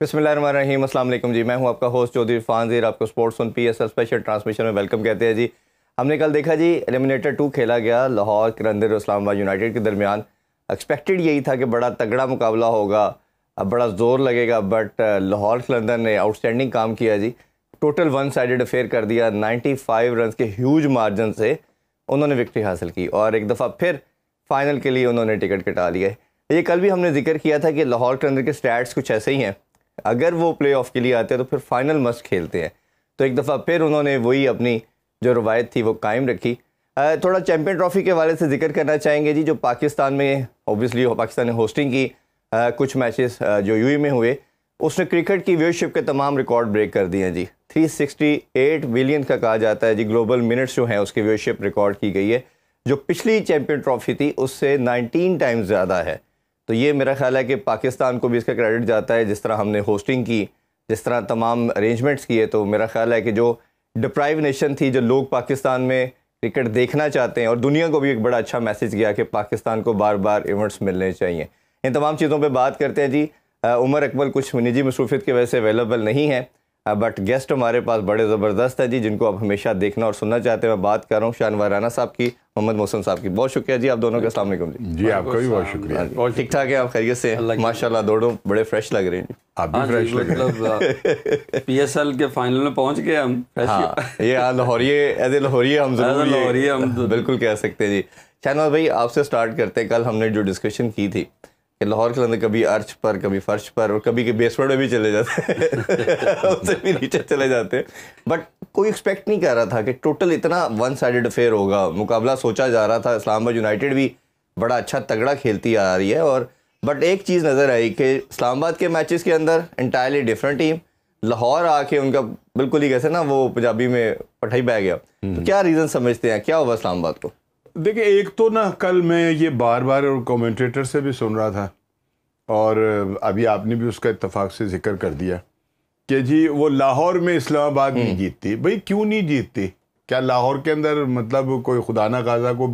बिस्मिल्लाहिर्रहमानिर्रहीम, अस्सलाम वालेकुम जी। मैं हूं आपका होस्ट चौधरी फानजीर। आपको sports on PSL special transmission में वेलकम कहते हैं जी। हमने कल देखा जी एलिमिनेटर 2 खेला गया लाहौर कलंदर और इस्लामाबाद यूनाइटेड के दरमियान। एक्सपेक्टेड यही था कि बड़ा तगड़ा मुकाबला होगा, अब बड़ा ज़ोर लगेगा, बट लाहौर कलंदर ने आउटस्टैंडिंग काम किया जी। टोटल वन साइडेड अफेयर कर दिया। 95 रन के ह्यूज मार्जिन से उन्होंने विक्ट्री हासिल की और एक दफ़ा फिर फाइनल के लिए उन्होंने टिकट कटा लिया। ये कल भी हमने जिक्र किया था कि लाहौर कलंदर के स्टैट्स कुछ ऐसे ही हैं, अगर वो प्ले ऑफ के लिए आते हैं तो फिर फाइनल मस्ट खेलते हैं। तो एक दफ़ा फिर उन्होंने वही अपनी जो रवायत थी वो कायम रखी। थोड़ा चैम्पियन ट्रॉफी के हवाले से जिक्र करना चाहेंगे जी। जो पाकिस्तान में ओबियसली पाकिस्तान ने होस्टिंग की कुछ मैचेस जो यूएई में हुए, उसने क्रिकेट की व्यूअरशिप के तमाम रिकॉर्ड ब्रेक कर दिए हैं जी। 368 मिलियन का कहा जाता है जी ग्लोबल मिनट्स जो हैं उसकी व्यूअरशिप रिकॉर्ड की गई है, जो पिछली चैम्पियन ट्रॉफी थी उससे 19 टाइम्स ज़्यादा है। तो ये मेरा ख्याल है कि पाकिस्तान को भी इसका क्रेडिट जाता है, जिस तरह हमने होस्टिंग की, जिस तरह तमाम अरेंजमेंट्स किए। तो मेरा ख्याल है कि जो डिप्राइव नेशन थी, जो लोग पाकिस्तान में क्रिकेट देखना चाहते हैं, और दुनिया को भी एक बड़ा अच्छा मैसेज गया कि पाकिस्तान को बार बार इवेंट्स मिलने चाहिए। इन तमाम चीज़ों पे बात करते हैं जी। उमर अकमल कुछ निजी मसरूफियत की वजह से अवेलेबल नहीं है, बट गेस्ट हमारे पास बड़े ज़बरदस्त हैं जी, जिनको आप हमेशा देखना और सुनना चाहते हैं। मैं बात कर रहा हूँ शाहनवाज राना साहब की, मोहम्मद मोहसिन साहब की। बहुत शुक्रिया जी, आप दोनों का अस्सलाम वालेकुम जी। जी आपका भी बहुत शुक्रिया। और ठीक ठाक है आप? खैरियत से? माशाल्लाह दोनों बड़े फ्रेश लग रहे हैं। आप भी फ्रेश लग रहे हैं। पीएसएल के फाइनल में पहुंच गए हम। हाँ, ये लाहौरी हम जरूर बिल्कुल कह सकते हैं जी। शाहनवाज भाई आपसे स्टार्ट करते हैं। कल हमने जो डिस्कशन की थी कि लाहौर कलंदर कभी अर्श पर, कभी फर्श पर, और कभी बेसमेंट में भी चले जाते हैं उससे भी नीचे चले जाते हैं, बट कोई एक्सपेक्ट नहीं कर रहा था कि टोटल इतना वन साइडेड अफेयर होगा। मुकाबला सोचा जा रहा था, इस्लामाबाद यूनाइटेड भी बड़ा अच्छा तगड़ा खेलती आ रही है, और बट एक चीज़ नज़र आई कि इस्लामाबाद के मैचेस के अंदर इंटायरली डिफरेंट टीम, लाहौर आके उनका बिल्कुल ही कैसे ना वो पंजाबी में पठाई बह गया। तो क्या रीज़न समझते हैं, क्या हुआ इस्लामाबाद को? देखिए, एक तो ना कल मैं ये बार बार कमेंटेटर से भी सुन रहा था, और अभी आपने भी उसका इत्तेफाक से जिक्र कर दिया कि जी वो लाहौर में इस्लामाबाद नहीं जीतती। भाई क्यों नहीं जीतती? क्या लाहौर के अंदर मतलब कोई खुदा ना खासा को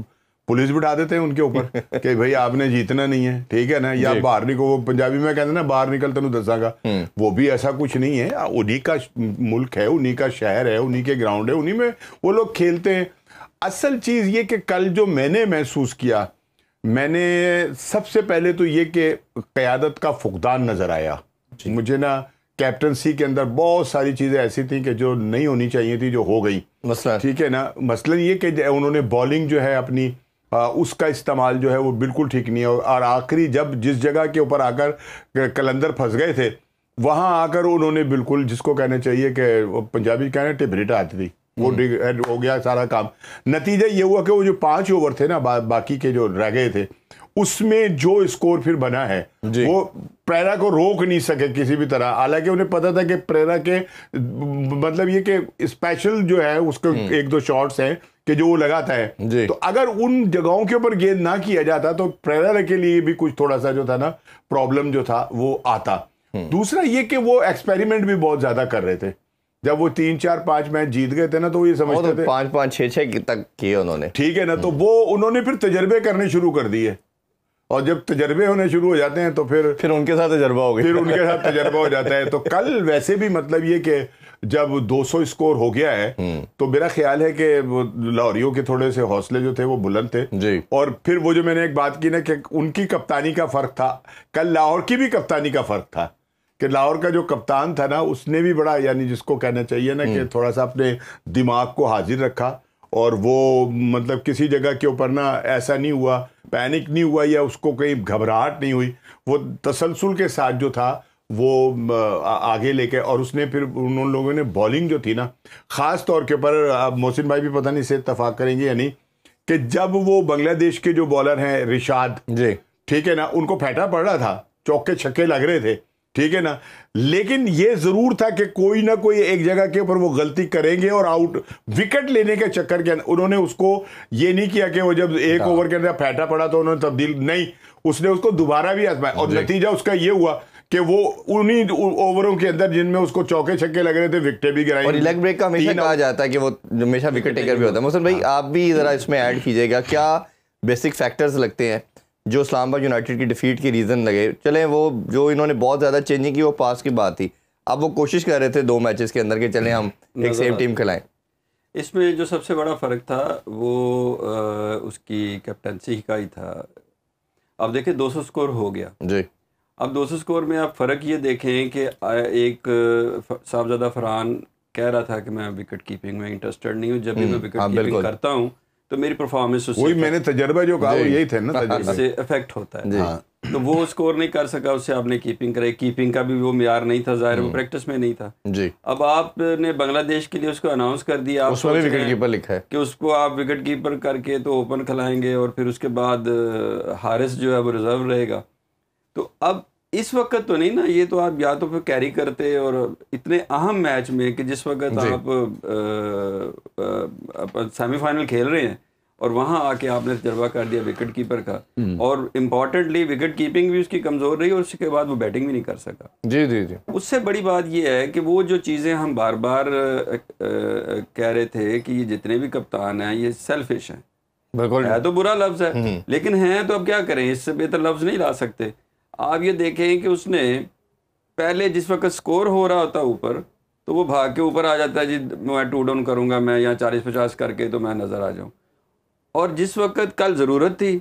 पुलिस बिठा देते हैं उनके ऊपर कि भाई आपने जीतना नहीं है, ठीक है ना, या बाहर निकल, वो पंजाबी में कहते हैं ना, बाहर निकल तेनू दसागा। वो भी ऐसा कुछ नहीं है, उन्हीं का मुल्क है, उन्हीं का शहर है, उन्हीं के ग्राउंड है, उन्हीं में वो लोग खेलते हैं। असल चीज़ ये कि कल जो मैंने महसूस किया, मैंने सबसे पहले तो ये कि क़यादत का फुकदान नज़र आया मुझे ना। कैप्टनसी के अंदर बहुत सारी चीज़ें ऐसी थी कि जो नहीं होनी चाहिए थी, जो हो गई। मसला ठीक है ना, मसलन ये कि उन्होंने बॉलिंग जो है अपनी उसका इस्तेमाल जो है वो बिल्कुल ठीक नहीं है। और आखिरी जब जिस जगह के ऊपर आकर कलंदर फंस गए थे, वहाँ आकर उन्होंने बिल्कुल, जिसको कहना चाहिए कि पंजाबी कहना टिबरिटा आती थी, वो हो गया सारा काम। नतीजा ये हुआ कि वो जो 5 ओवर थे ना, बाकी के जो रह गए थे, उसमें जो स्कोर फिर बना है वो प्रेरा को रोक नहीं सके किसी भी तरह। हालांकि उन्हें पता था कि प्रेरा के मतलब ये कि स्पेशल जो है उसके 1-2 शॉट्स हैं कि जो वो लगाता है, तो अगर उन जगहों के ऊपर गेंद ना किया जाता तो प्रेरा के लिए भी कुछ थोड़ा सा जो था ना प्रॉब्लम जो था वो आता। दूसरा ये कि वो एक्सपेरिमेंट भी बहुत ज्यादा कर रहे थे। जब वो 3-4-5 मैच जीत गए थे ना, तो ये समझते थे 5-5 6-6 तक किए उन्होंने, ठीक है ना, तो वो उन्होंने फिर तजर्बे करने शुरू कर दिए, और जब तजर्बे होने शुरू हो जाते हैं तो फिर उनके साथ तजर्बा हो गया, फिर उनके साथ तजर्बा हो जाता है। तो कल वैसे भी मतलब ये कि जब 200 स्कोर हो गया है, तो मेरा ख्याल है कि लाहौरियों के थोड़े से हौसले जो थे वो बुलंद थे जी। और फिर वो जो मैंने एक बात की ना कि उनकी कप्तानी का फर्क था, कल लाहौर की भी कप्तानी का फर्क था कि लाहौर का जो कप्तान था ना, उसने भी बड़ा, यानी जिसको कहना चाहिए ना कि थोड़ा सा अपने दिमाग को हाजिर रखा, और वो मतलब किसी जगह के ऊपर ना ऐसा नहीं हुआ, पैनिक नहीं हुआ, या उसको कहीं घबराहट नहीं हुई। वो तसलसल के साथ जो था वो आगे लेके, और उसने फिर उन लोगों ने बॉलिंग जो थी ना, ख़ास तौर के ऊपर मोहसिन भाई भी पता नहीं से इत्तफाक करेंगे या नहीं, कि जब वो बांग्लादेश के जो बॉलर हैं रिशाद जी, ठीक है ना, उनको फैटा पड़ रहा था, चौके छक्के लग रहे थे, ठीक है ना, लेकिन ये जरूर था कि कोई ना कोई एक जगह के ऊपर वो गलती करेंगे, और आउट विकेट लेने के चक्कर के उन्होंने उसको ये नहीं किया कि वो जब एक ओवर के अंदर फैटा पड़ा तो उन्होंने तब्दील नहीं, उसने उसको दोबारा भी आजमाया, और नतीजा उसका ये हुआ कि वो उन्हीं ओवरों के अंदर जिनमें उसको चौके छक्के लग रहे थे, विकेटें भी गिराई। और लेग ब्रेक का हमेशा कहा जाता है कि वो हमेशा विकेट टेकर भी होता है। मोहसिन भाई आप भी जरा इसमें ऐड कीजिएगा, क्या बेसिक फैक्टर्स लगते हैं जो इस्लामाबाद यूनाइटेड की डिफीट की रीज़न लगे, चलें वो जो इन्होंने बहुत ज़्यादा चेंजिंग की वो पास की बात थी। अब वो कोशिश कर रहे थे 2 मैचेस के अंदर कि चलें हम एक सेम टीम खिलाएं। इसमें जो सबसे बड़ा फ़र्क था वो उसकी कैप्टनसी का ही था। अब देखें 200 स्कोर हो गया जी। अब 200 स्कोर में आप फ़र्क ये देखें कि एक साहबजादा फरहान कह रहा था कि मैं विकेट कीपिंग में इंटरेस्टेड नहीं हूँ, जब भी मैं विकेट कीपिंग करता हूँ तो मेरी परफॉर्मेंस वही मैंने तजर्बा जो कहा यही थे ना, इससे इफेक्ट होता है। तो वो स्कोर नहीं कर सका, उससे आपने कीपिंग कराई, कीपिंग का भी वो मियार नहीं था, जाहिर वो प्रैक्टिस में नहीं था जी। अब आपने बांग्लादेश के लिए उसको अनाउंस कर दिया, उसमें भी विकेट कीपर लिखा है कि उसको आप विकेट कीपर करके तो ओपन खिलाएंगे और फिर उसके बाद हारिस जो है वो रिजर्व रहेगा। तो अब इस वक्त तो नहीं ना, ये तो आप या तो फिर कैरी करते और इतने अहम मैच में कि जिस वक्त आप सेमीफाइनल खेल रहे हैं और वहां आके आपने तजर्बा कर दिया विकेट कीपर का, और इम्पोर्टेंटली विकेट कीपिंग भी उसकी कमज़ोर रही और उसके बाद वो बैटिंग भी नहीं कर सका। जी जी जी। उससे बड़ी बात ये है कि वो जो चीज़ें हम बार बार कह रहे थे कि ये जितने भी कप्तान हैं ये सेल्फिश हैं, बिल्कुल है तो बुरा लफ्ज़ है लेकिन हैं तो अब क्या करें, इससे बेहतर लफ्ज़ नहीं ला सकते। आप ये देखें कि उसने पहले जिस वक्त स्कोर हो रहा होता ऊपर तो वो भाग के ऊपर आ जाता है, जी मैं 2 डाउन करूंगा, मैं यहाँ 40-50 करके तो मैं नज़र आ जाऊँ, और जिस वक्त कल ज़रूरत थी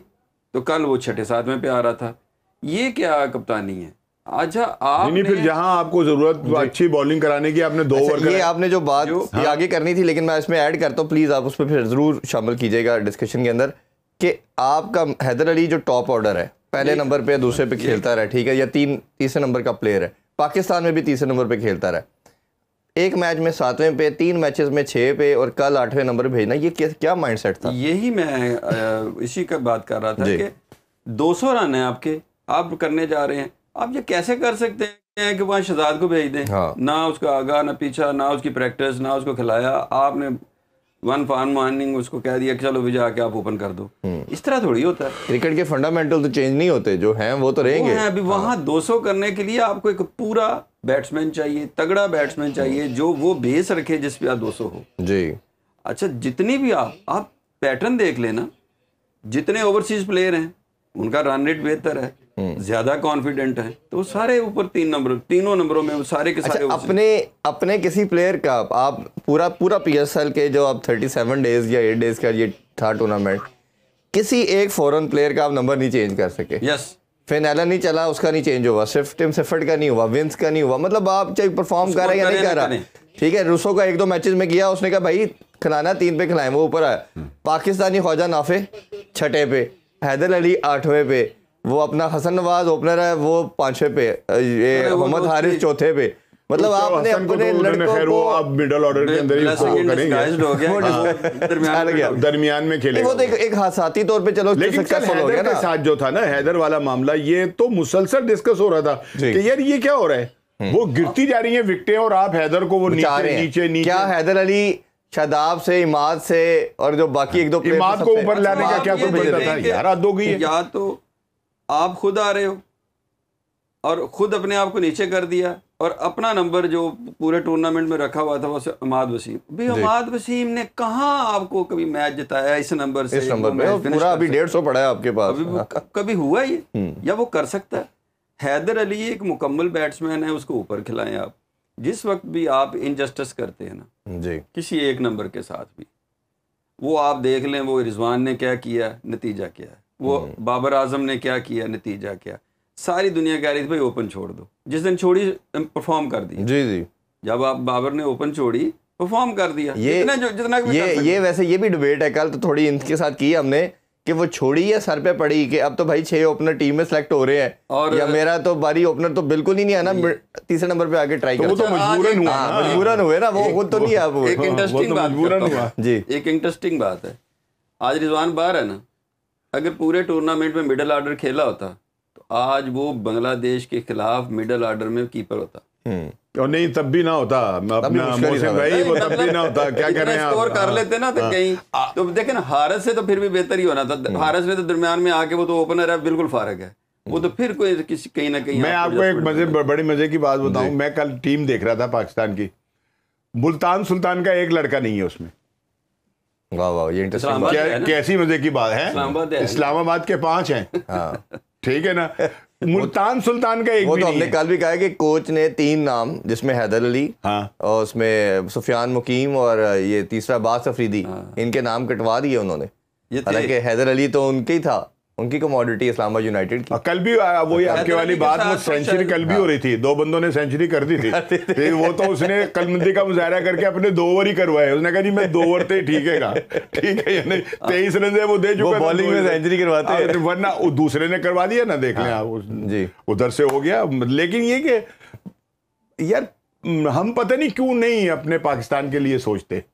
तो कल वो 6-7वें पे आ रहा था। ये क्या कप्तानी है? अच्छा आप नहीं, फिर जहां आपको जरूरत अच्छी बॉलिंग कराने की आपने 2 ओवर ये आपने जो बात ये आगे करनी थी, लेकिन मैं इसमें ऐड करता हूँ, प्लीज़ आप उस पर फिर ज़रूर शामिल कीजिएगा डिस्कशन के अंदर, कि आपका हैदर अली जो टॉप ऑर्डर है, पहले नंबर पे दूसरे पे खेलता रहा, ठीक है, या तीसरे नंबर का प्लेयर है, पाकिस्तान में भी तीसरे नंबर पे खेलता रहा, एक मैच में 7वें पे, 3 मैचेस में 6 पे और कल 8वें नंबर पे भेजना, ये क्या माइंडसेट था? यही मैं इसी का बात कर रहा था कि 200 रन है आपके, आप करने जा रहे हैं, आप ये कैसे कर सकते हैं कि वहाँ शहजाद को भेज दें? ना उसका आगा ना पीछा, ना उसकी प्रैक्टिस, ना उसको खिलाया, आपने 1 फार्म मॉर्निंग उसको कह दिया कि चलो भी जाके आप ओपन कर दो। इस तरह थोड़ी होता है। क्रिकेट के फंडामेंटल तो चेंज नहीं होते, जो हैं वो तो रहेंगे। अभी वहाँ 200 करने के लिए आपको एक पूरा बैट्समैन चाहिए, तगड़ा बैट्समैन चाहिए जो वो बेस रखे जिस पे आप 200 हो जी। अच्छा, जितनी भी आप पैटर्न देख लेना, जितने ओवरसीज प्लेयर हैं उनका रन रेट बेहतर है, ज्यादा कॉन्फिडेंट है, तो सारे ऊपर 3 नंबरों में सारे के सारे। अपने किसी प्लेयर का आप पूरा PSL के जो आप 37 डेज या 8 डेज का ये था टूर्नामेंट, किसी एक फॉरेन प्लेयर का आप नंबर नहीं चेंज कर सके। यस, फिनाला नहीं चला, उसका नहीं चेंज हुआ, सिर्फ टिम सेफर्ड का नहीं हुआ, विंस का नहीं हुआ, मतलब आप चाहे परफॉर्म कर रहे हैं या नहीं कर रहा, ठीक है, रूसो का 1-2 मैचेस में किया, उसने कहा भाई खिलाना 3 पे खिलाएं, वो ऊपर आया। पाकिस्तानी ख्वाजा नाफे 6ठे पे, हैदर अली 8वें पे, वो अपना हसन नवाज ओपनर है वो 5वें पे, ये मोहम्मद हारिस 4थे पे, मतलब आपने अपने लड़कों को अब मिडिल ऑर्डर के अंदर दरमियान में खेले, वो तो एक हादसाती तौर पे चलो सक्सेसफुल हो गया ना। साथ जो था ना हैदर वाला मामला, ये तो मुसलसल डिस्कस हो रहा था कि यार ये क्या हो रहा है, वो गिरती जा रही है विकेटें और आप हैदर को वो नीचे क्या हैदर अली शादाब से, इमाद से और जो बाकी 1-2 प्लेयर इमाद को ऊपर लाने का क्या कोई बनता था यार? हद हो गई है। या तो आप खुद आ रहे हो और खुद अपने आप को नीचे कर दिया और अपना नंबर जो पूरे टूर्नामेंट में रखा हुआ था वो अमाद वसीम, भी अमाद वसीम ने कहाँ आपको कभी मैच जिताया इस नंबर से? इस नंबर पे पूरा अभी 150 पड़ा है आपके पास, कभी हुआ ये? या वो कर सकता है? हैदर अली एक मुकम्मल बैट्समैन है, उसको ऊपर खिलाएं आप। जिस वक्त भी आप इनजस्टिस करते हैं ना जी किसी एक नंबर के साथ भी, वो आप देख लें, वो रिजवान ने क्या किया, नतीजा क्या है, वो बाबर आजम ने क्या किया, नतीजा क्या, सारी दुनिया कह रही थी भाई ओपन छोड़ दो, जिस दिन छोड़ी परफॉर्म कर दी। जी जी, जब आप बाबर ने ओपन छोड़ी परफॉर्म कर दिया, जितना ये वैसे ये भी डिबेट है, कल तो थोड़ी इनके साथ की हमने कि वो छोड़ी या सर पे पड़ी कि अब तो भाई 6 ओपनर टीम में सेलेक्ट हो रहे हैं, और या मेरा तो बारी ओपनर तो बिल्कुल ही नहीं आना, तीसरे नंबर पे आके ट्राई कर, वो तो मजबूरन हुए ना, वो खुद तो नहीं है। वो एक इंटरेस्टिंग बात हुआ जी, एक इंटरेस्टिंग बात है, आज रिजवान बाहर है ना, अगर पूरे टूर्नामेंट में मिडिल ऑर्डर खेला होता तो आज वो बांग्लादेश के खिलाफ मिडिल ऑर्डर में कीपर होता, और नहीं तब भी ना होता अपना मोहसिन भाई, वो तब भी ना होता। क्या कर रहे हैं स्कोर कर लेते ना तो कहीं, तो देखे ना हारिस से तो फिर भी बेहतर ही होना था, हारिस ने तो दरमियान में आके, वो तो ओपनर है, बिल्कुल फारग है, वो तो फिर कोई किसी कहीं ना कहीं। मैं आपको एक बड़ी मजे की बात बताऊं, मैं कल टीम देख रहा था पाकिस्तान की, मुल्तान सुल्तान का एक लड़का नहीं है उसमें, वाह वाह, ये इंटरेस्टिंग इस्लामाबाद बात है ना? कैसी मजे की बात है। इस्लामाबाद है। इस्लामाबाद के 5 हैं। हाँ, ठीक है ना, मुल्तान सुल्तान का एक वो भी तो नहीं हमने है। कल भी कहा है कि कोच ने 3 नाम, जिसमें हैदर अली, हाँ और उसमें सुफियान मुकीम और ये तीसरा बास अफरीदी, इनके नाम कटवा दिए उन्होंने। ये थे। हालांकि हैदर अली तो उनके ही था, उनकी कमोडिटी इस्लामाबाद यूनाइटेड की। और कल भी वही आपके वाली अली के बात, वो साथ तो सेंचुरी शायद- कल भी हो रही थी, 2 बंदों ने सेंचुरी कर दी थी। फिर वो तो उसने कलमंदी का मुजाहरा करके अपने 2 ओवर ही करवाए। उसने कहा जी मैं 2 ओवर से ठीक है, ठीक है या नहीं, 23 रन वो दे चुका वो था, बॉलिंग में सेंचुरी करवाते हैं। वरना वो दूसरे ने करवा दिया ना, देख लें आप जी। उधर से हो गया। लेकिन ये कि यार हम पता नहीं क्यों नहीं अपने पाकिस्तान के लिए सोचते।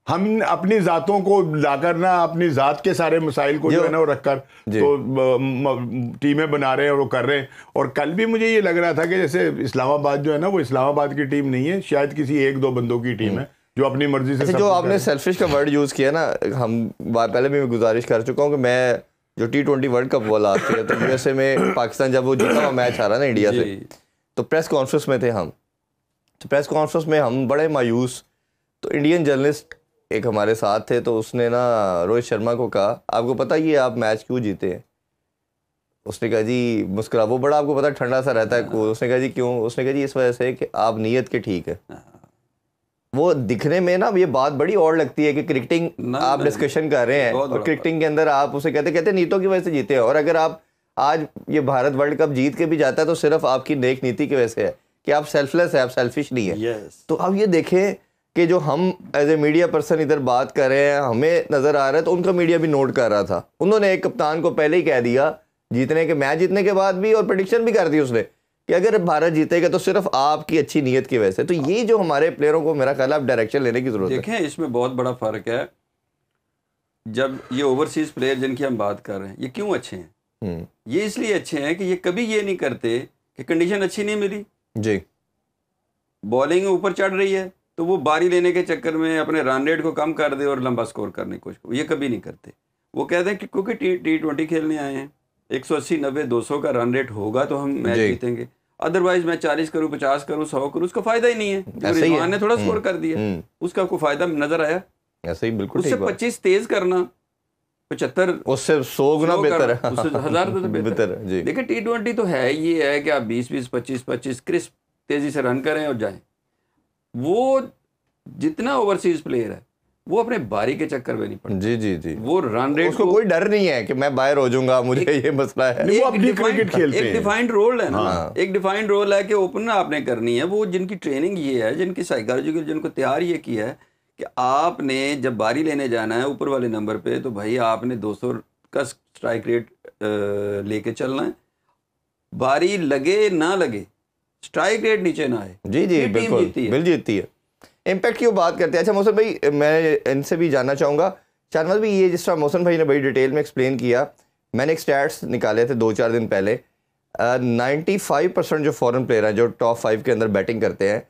हम अपनी जातों को लाकर ना, अपनी जात के सारे मसाइल को जो है ना वो रखकर तो टीमें बना रहे हैं और वो कर रहे हैं। और कल भी मुझे ये लग रहा था कि जैसे इस्लामाबाद जो है ना, वो इस्लामाबाद की टीम नहीं है, शायद किसी 1-2 बंदों की टीम है जो अपनी मर्जी से। अच्छा, जो आपने सेल्फिश का वर्ड यूज किया ना, हम पहले भी मैं गुजारिश कर चुका हूँ कि मैं जो T20 वर्ल्ड कप वो लास्ट ईयर, तो यूएसए में पाकिस्तान जब वो जीता हुआ मैच हारा ना इंडिया से, तो प्रेस कॉन्फ्रेंस में थे हम। तो प्रेस कॉन्फ्रेंस में हम बड़े मायूस, तो इंडियन जर्नलिस्ट एक हमारे साथ थे, तो उसने ना रोहित शर्मा को कहा, आपको पता ये आप मैच क्यों जीते हैं? उसने कहा जी, मुस्कुरा, वो बड़ा आपको पता ठंडा सा रहता है। उसने कहा जी क्यों? उसने कहा जी इस वजह से कि आप नीयत के ठीक है। वो दिखने में ना ये बात बड़ी और लगती है कि क्रिकेटिंग आप डिस्कशन कर रहे हैं और क्रिकेटिंग के अंदर आप उसे कहते नीतों की वजह से जीते हैं। और अगर आप आज ये भारत वर्ल्ड कप जीत के भी जाता है तो सिर्फ आपकी नेक नीति की वजह से है कि आप सेल्फलेस है, आप सेल्फिश नहीं है। तो अब ये देखें कि जो हम एज ए मीडिया पर्सन इधर बात कर रहे हैं, हमें नजर आ रहा है, तो उनका मीडिया भी नोट कर रहा था। उन्होंने एक कप्तान को पहले ही कह दिया जीतने के, मैच जीतने के बाद भी, और प्रेडिक्शन भी कर दी उसने कि अगर भारत जीतेगा तो सिर्फ आपकी अच्छी नीयत की वजह से। तो ये जो हमारे प्लेयरों को मेरा ख्याल है डायरेक्शन लेने की जरूरत है। देखें, इसमें बहुत बड़ा फर्क है। जब ये ओवरसीज प्लेयर जिनकी हम बात कर रहे हैं, ये क्यों अच्छे हैं? ये इसलिए अच्छे हैं कि ये कभी ये नहीं करते कि कंडीशन अच्छी नहीं मिली जी, बॉलिंग ऊपर चढ़ रही है तो वो बारी लेने के चक्कर में अपने रन रेट को कम कर दे और लंबा स्कोर करने की कोशिश, ये कभी नहीं करते। वो कहते हैं कि क्योंकि T20 खेलने आए हैं, 180, 90, 200 का रन रेट होगा तो हम मैच जीतेंगे। अदरवाइज मैं 40 करूँ, 50 करूँ, 100 करूँ, उसका फायदा ही नहीं है। रिजवान ने थोड़ा स्कोर कर दिया, उसका कोई फायदा नजर आया? ऐसे ही बिल्कुल। उससे 25 तेज करना, 75 उससे 100 गुना बेहतर है, उससे 1000 बेहतर है जी। देखिए T20 तो है ये है कि आप 20-20, 25-25 क्रिस्प तेजी से रन करें और जाएं। वो जितना ओवरसीज प्लेयर है वो अपने बारी के चक्कर में नहीं पड़ता। जी जी जी, वो रन रेट उसको कोई डर नहीं है कि मैं बाहर हो जाऊंगा, मुझे ये मसला है। वो अपनी क्रिकेट खेलते हैं। एक डिफाइंड रोल है ना, एक डिफाइंड रोल है कि ओपनर आपने करनी है। वो जिनकी ट्रेनिंग ये है, जिनकी साइकोलॉजिकल, जिनको तैयार ये किया है कि आपने जब बारी लेने जाना है ऊपर वाले नंबर पे, तो भाई आपने 200 का स्ट्राइक रेट लेके चलना है। बारी लगे ना लगे, स्ट्राइक रेट नीचे ना आए, जी जी बिल्कुल, बिल जीतती है। इम्पैक्ट की वो बात करते हैं। अच्छा मोहसिन भाई, मैं इनसे भी जानना चाहूँगा, शाहनवाज भाई, ये जिस तरह मोहसिन भाई ने बड़ी डिटेल में एक्सप्लेन किया, मैंने एक स्टैट्स निकाले थे 2-4 दिन पहले। 95% जो फॉरेन प्लेयर हैं जो टॉप 5 के अंदर बैटिंग करते हैं,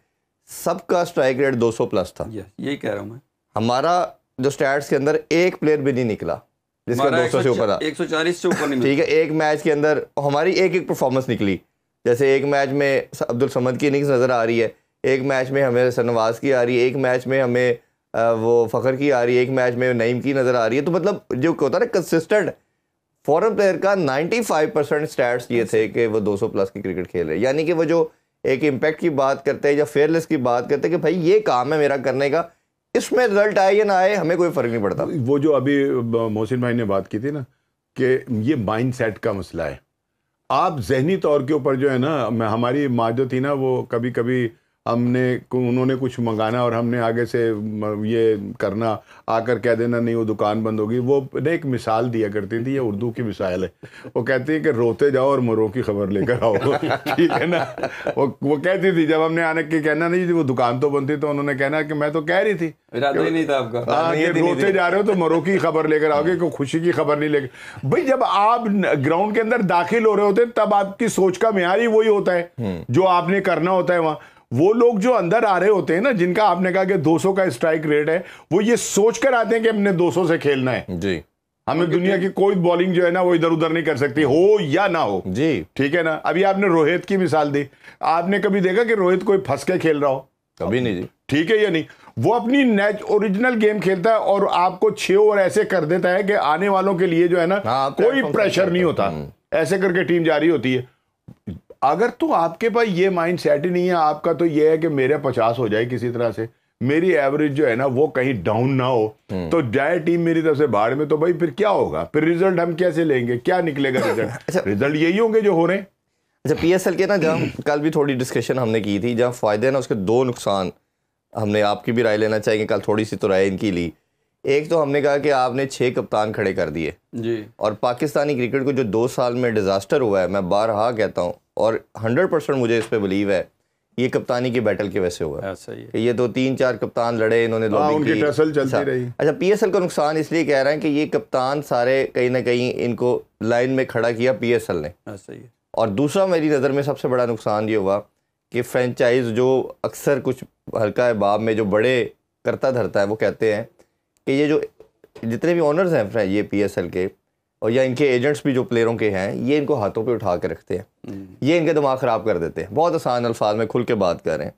सबका स्ट्राइक रेट 200 प्लस था। यही कह रहा हूँ मैं। हमारा जो स्टैट्स के अंदर एक प्लेयर भी नहीं निकला जिसका 200 से ऊपर था, 140 से ऊपर नहीं। ठीक है, एक मैच के अंदर हमारी एक परफॉर्मेंस निकली। जैसे एक मैच में अब्दुल समद की इनिंग्स नज़र आ रही है, एक मैच में हमें सरनवाज की आ रही है, एक मैच में हमें वो फ़खर की आ रही है, एक मैच में नईम की नज़र आ रही है। तो मतलब जो होता है ना कंसिस्टेंट, फॉरेन प्लेयर का 95% स्टैट्स ये थे कि वो 200 प्लस की क्रिकेट खेल रहे हैं। यानी कि वो जो एक इम्पैक्ट की बात करते हैं या फेयरलेस की बात करते हैं कि भाई ये काम है मेरा करने का, इसमें रिजल्ट आए या ना आए हमें कोई फ़र्क नहीं पड़ता। वो जो अभी मोहसिन भाई ने बात की थी ना कि ये माइंड सेट का मसला है। आप जहनी तौर के ऊपर जो है ना, हमारी माँ जो थी ना, वो कभी कभी उन्होंने कुछ मंगाना और हमने आगे से ये करना, आकर कह देना नहीं वो दुकान बंद होगी। वो ने एक मिसाल दिया करती थी, ये उर्दू की मिसाल है। वो कहती है कि रोते जाओ और मरो की खबर लेकर आओ। ठीक है ना। वो कहती थी जब हमने आने के कहना नहीं वो दुकान तो बंद थी, तो उन्होंने कहना कि मैं तो कह रही थी, इरादा ही नहीं था आपका। हाँ, रोते जा रहे हो तो मरो की खबर लेकर आओगे, कोई खुशी की खबर नहीं लेकर। भाई जब आप ग्राउंड के अंदर दाखिल हो रहे होते हैं तब आपकी सोच का मेयार ही वही होता है जो आपने करना होता है। वहां वो लोग जो अंदर आ रहे होते हैं ना, जिनका आपने कहा कि 200 का स्ट्राइक रेट है, वो ये सोच कर आते हैं कि हमने 200 से खेलना है जी। हमें दुनिया की कोई बॉलिंग जो है ना वो इधर उधर नहीं कर सकती, हो या ना हो जी। ठीक है ना। अभी आपने रोहित की मिसाल दी, आपने कभी देखा कि रोहित कोई फंस के खेल रहा हो? कभी नहीं जी। ठीक है या नहीं? वो अपनी ओरिजिनल गेम खेलता है और आपको 6 ओवर ऐसे कर देता है कि आने वालों के लिए जो है ना कोई प्रेशर नहीं होता, ऐसे करके टीम जारी होती है। अगर तो आपके पास ये माइंड सेट ही नहीं है, आपका तो ये है कि मेरे 50 हो जाए किसी तरह से, मेरी एवरेज जो है ना वो कहीं डाउन ना हो, तो जाए टीम मेरी तरफ से बाहर में, तो भाई फिर क्या होगा? फिर रिजल्ट हम कैसे लेंगे? क्या निकलेगा रिजल्ट? रिजल्ट यही होंगे जो हो रहे हैं। अच्छा, पीएसएल के ना जहाँ कल भी थोड़ी डिस्कशन हमने की थी, जहाँ फायदे ना उसके 2 नुकसान, हमने आपकी भी राय लेना चाहेंगे, कल थोड़ी सी तो राय इनकी ली। एक तो हमने कहा कि आपने 6 कप्तान खड़े कर दिए जी, और पाकिस्तानी क्रिकेट को जो 2 साल में डिजास्टर हुआ है, मैं बारहा कहता हूँ और 100% मुझे इस पे बिलीव है, ये कप्तानी की बैटल की वजह से हुआ है। सही है। ये 2-3-4 कप्तान लड़े, इन्होंने उनकी टसल चलती रही। अच्छा, पीएसएल का नुकसान इसलिए कह रहे हैं कि ये कप्तान सारे कहीं ना कहीं इनको लाइन में खड़ा किया पीएसएल ने। सही है। और दूसरा मेरी नज़र में सबसे बड़ा नुकसान ये हुआ कि फ्रेंचाइज जो अक्सर कुछ हल्का बाब में जो बड़े करता धरता है, वो कहते हैं कि ये जो जितने भी ओनर्स हैं ये पीएसएल के और या इनके एजेंट्स भी जो प्लेयरों के हैं, ये इनको हाथों पे उठा के रखते हैं, ये इनके दिमाग ख़राब कर देते हैं। बहुत आसान अल्फाज में खुल के बात कर रहे हैं,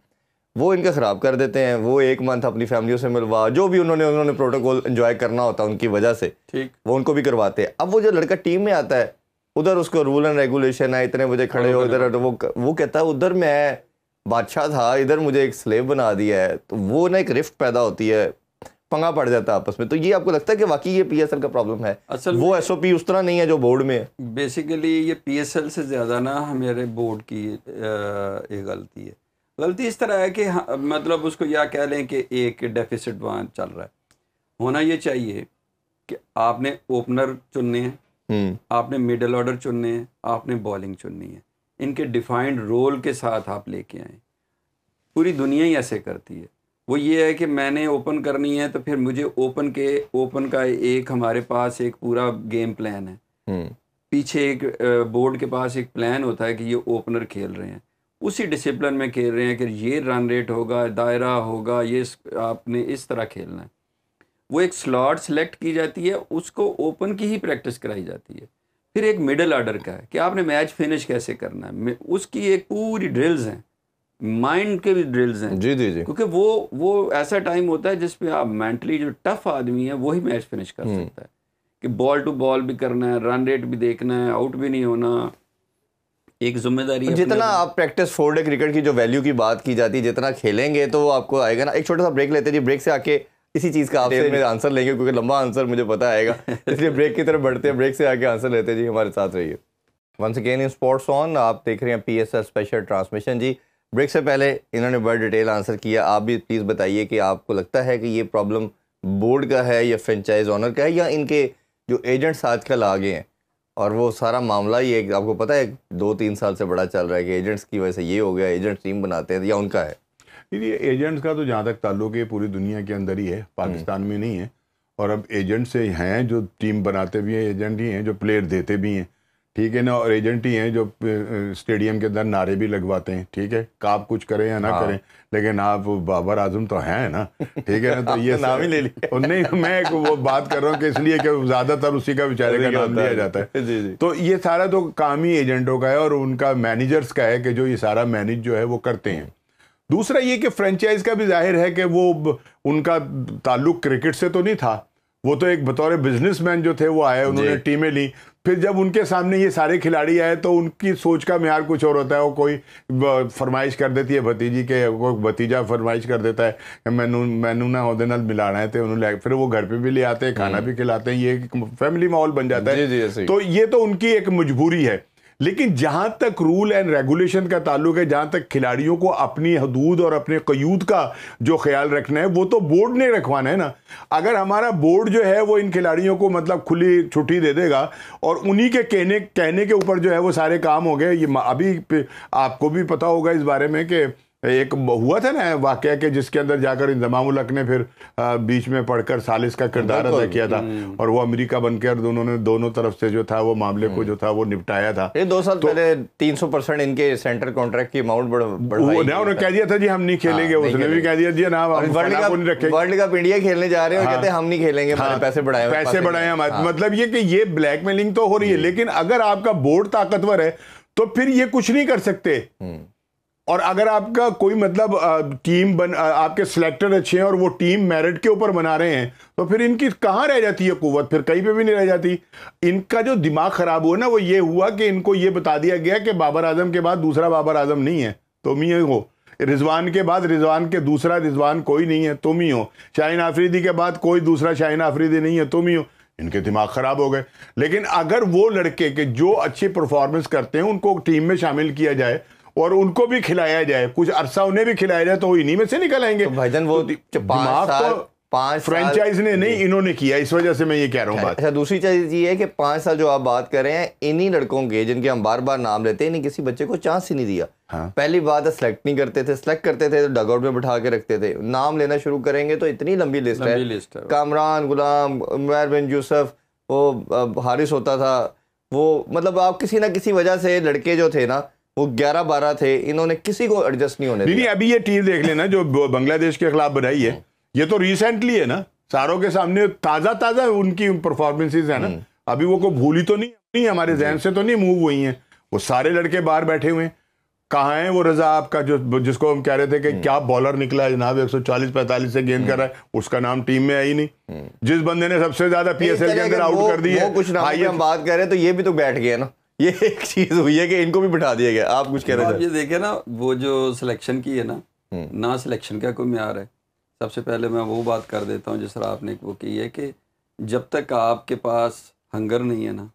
वो इनका ख़राब कर देते हैं। वो 1 मंथ अपनी फैमिलियों से मिलवा, जो भी उन्होंने प्रोटोकॉल एंजॉय करना होता है उनकी वजह से, ठीक, वो उनको भी करवाते हैं। अब वो जो लड़का टीम में आता है, उधर उसको रूल एंड रेगुलेशन है, इतने बजे खड़े हो, इधर वो कहता है उधर मैं बादशाह था, इधर मुझे एक स्लेव बना दिया है। तो वो ना एक रिफ्ट पैदा होती है, पंगा पड़ जाता है आपस में। तो ये आपको लगता है कि वाकई ये पीएसएल का प्रॉब्लम है? असल वो एसओपी उस तरह नहीं है जो बोर्ड में है। बेसिकली ये पीएसएल से ज़्यादा ना हमारे बोर्ड की एक गलती है। गलती इस तरह है कि मतलब उसको या कह लें कि एक डेफिसिट वहाँ चल रहा है। होना ये चाहिए कि आपने ओपनर चुनने हैं, आपने मिडिल ऑर्डर चुनने हैं, आपने बॉलिंग चुननी है, इनके डिफाइंड रोल के साथ आप लेके आए। पूरी दुनिया ही ऐसे करती है। वो ये है कि मैंने ओपन करनी है तो फिर मुझे ओपन का एक हमारे पास एक पूरा गेम प्लान है, पीछे एक बोर्ड के पास एक प्लान होता है कि ये ओपनर खेल रहे हैं, उसी डिसिप्लिन में खेल रहे हैं कि ये रन रेट होगा, दायरा होगा, ये आपने इस तरह खेलना है। वो एक स्लॉट सेलेक्ट की जाती है, उसको ओपन की ही प्रैक्टिस कराई जाती है। फिर एक मिडिल ऑर्डर का है कि आपने मैच फिनिश कैसे करना है, उसकी एक पूरी ड्रिल्स हैं, माइंड के भी ड्रिल्स हैं। जी जी जी। क्योंकि वो ऐसा टाइम होता है जिसपे आप मेंटली जो टफ आदमी है वही मैच फिनिश कर सकता है, कि बॉल टू बॉल भी करना है, रन रेट भी देखना है, आउट भी नहीं होना, एक जिम्मेदारी है। जितना आप प्रैक्टिस 4 डे क्रिकेट की जो वैल्यू की बात की जाती है, जितना खेलेंगे तो वो आपको आएगा ना। एक छोटा सा ब्रेक लेते हैं जी, ब्रेक से आके इसी चीज़ का आपसे में आंसर लेंगे, क्योंकि लंबा आंसर मुझे पता आएगा, इसलिए ब्रेक की तरफ बढ़ते हैं। ब्रेक से आके आंसर लेते हैं जी, हमारे साथ रहिए। Once again in Sports On, आप देख रहे हैं पीएसएल स्पेशल ट्रांसमिशन जी। ब्रेक से पहले इन्होंने बड़ा डिटेल आंसर किया। आप भी प्लीज़ बताइए कि आपको लगता है कि ये प्रॉब्लम बोर्ड का है या फ्रेंचाइज ओनर का है, या इनके जो एजेंट्स आजकल आ गए हैं और वो सारा मामला ही एक आपको पता है 2-3 साल से बड़ा चल रहा है कि एजेंट्स की वजह से ये हो गया, एजेंट्स टीम बनाते हैं, या उनका है? ये एजेंट्स का तो जहाँ तक ताल्लुक है पूरी दुनिया के अंदर ही है, पाकिस्तान में नहीं है। और अब एजेंट से हैं जो टीम बनाते भी हैं, एजेंट ही हैं जो प्लेयर देते भी हैं, ठीक है ना, और एजेंट ही हैं जो स्टेडियम के अंदर नारे भी लगवाते हैं, ठीक है, आप कुछ करें या ना करें, लेकिन आप बाबर आजम तो हैं ना, ठीक है ना। तो ये नाम ही ले लिया। नहीं, मैं वो बात कर रहा हूँ कि इसलिए कि ज़्यादातर उसी का बेचारे का नाम लिया जाता है। जी जी। तो ये सारा तो काम ही एजेंटों का है और उनका मैनेजर्स का है कि जो ये सारा मैनेज जो है वो करते हैं। दूसरा ये कि फ्रेंचाइज का भी जाहिर है कि वो उनका ताल्लुक क्रिकेट से तो नहीं था, वो तो एक बतौर बिजनेसमैन जो थे वो आए, उन्होंने टीमें ली। फिर जब उनके सामने ये सारे खिलाड़ी आए तो उनकी सोच का म्यार कुछ और होता है। वो कोई फरमाइश कर देती है भतीजी के, वो भतीजा फरमाइश कर देता है कि मैनू ना ओदे नाल मिलाना है, तो उन्होंने फिर वो घर पे भी ले आते हैं, खाना भी खिलाते हैं, ये फैमिली माहौल बन जाता है। तो ये तो उनकी एक मजबूरी है। लेकिन जहां तक रूल एंड रेगुलेशन का ताल्लुक है, जहां तक खिलाड़ियों को अपनी हदूद और अपने क़यूद का जो ख्याल रखना है, वो तो बोर्ड ने रखवाना है ना। अगर हमारा बोर्ड जो है वो इन खिलाड़ियों को मतलब खुली छुट्टी दे देगा और उन्हीं के कहने के ऊपर जो है वो सारे काम हो गए। ये अभी आपको भी पता होगा इस बारे में कि एक हुआ था ना वाकया के जिसके अंदर जाकर इंजमाम उल हक ने फिर बीच में पढ़कर सालिस का किरदार अदा किया था और वो अमेरिका बनकर उन्होंने दोनों तरफ से जो था वो मामले को जो था वो निपटाया था। ये 2 साल पहले 300% इनके सेंटर कॉन्ट्रैक्ट की अमाउंट बढ़ाई। उन्होंने कह दिया था जी हम नहीं खेलेंगे, उसने भी कह दिया जी ना वर्ल्ड कप इंडिया खेलने जा रहे हैं और कहते हैं हम नहीं खेलेंगे, पैसे बढ़ाए हमारे। मतलब ये कि ये ब्लैकमेलिंग तो हो रही है, लेकिन अगर आपका बोर्ड ताकतवर है तो फिर ये कुछ नहीं कर सकते। और अगर आपका कोई मतलब आपके सिलेक्टर अच्छे हैं और वो टीम मेरिट के ऊपर बना रहे हैं, तो फिर इनकी कहाँ रह जाती है कुव्वत? फिर कहीं पे भी नहीं रह जाती। इनका जो दिमाग खराब हुआ ना, वो ये हुआ कि इनको ये बता दिया गया कि बाबर आजम के बाद दूसरा बाबर आजम नहीं है, तुम ही हो। रिजवान के बाद रिजवान के दूसरा रिजवान कोई नहीं है, तुम ही हो। शाहीन आफरीदी के बाद कोई दूसरा शाहीन आफरीदी नहीं है, तुम ही हो। इनके दिमाग खराब हो गए। लेकिन अगर वो लड़के के जो अच्छी परफॉर्मेंस करते हैं उनको टीम में शामिल किया जाए और उनको भी खिलाया जाए, कुछ अरसा उन्हें भी खिलाया जाए, तो वो इन्हीं में से निकल आएंगे। तो भाईजान वो दिमाग तो फ्रेंचाइज ने नहीं, इन्होंने किया, इस वजह से मैं ये कह रहा हूँ बात। अच्छा, दूसरी चीज ये है कि 5 साल जो आप बात कर रहे हैं, इन्हीं लड़कों के जिनके हम बार बार नाम लेते हैं, इन्हीं किसी बच्चे को चांस ही नहीं दिया। हाँ। पहली बात है, सिलेक्ट नहीं करते थे, सिलेक्ट करते थे तो डगआउट में बिठा के रखते थे। नाम लेना शुरू करेंगे तो इतनी लंबी लिस्ट है। कामरान, गुलाम, उमर बिन यूसुफ, वो हारिस होता था, वो मतलब आप किसी ना किसी वजह से लड़के जो थे ना वो 11-12 थे, इन्होंने किसी को एडजस्ट नहीं होने दिया। नहीं, अभी ये टीम देख लेना जो बांग्लादेश के खिलाफ बनाई है, ये तो रिसेंटली है ना, सारों के सामने ताजा उनकी परफॉर्मेंसेस है ना। अभी वो को भूली तो नहीं हमारे जहन से तो नहीं मूव हुई हैं। वो सारे लड़के बाहर बैठे हुए हैं। कहाँ है वो रजा आपका जिसको हम कह रहे थे कि क्या बॉलर निकला है जनाब, 140-45 से गेंद कर रहा है, उसका नाम टीम में है ही नहीं। जिस बंदे ने सबसे ज्यादा पीएसएल के अंदर आउट कर दी है, कुछ ना हम बात कर रहे हैं तो ये भी तो बैठ गया ना। ये एक चीज हुई है कि इनको भी बिठा दिया गया। आप कुछ कह रहे थे? आप ये देखिए ना, वो जो सिलेक्शन की है ना सिलेक्शन का कोई म्यार है। सबसे पहले मैं वो बात कर देता हूँ जिस तरह आपने वो की है कि जब तक आपके पास हंगर नहीं है ना,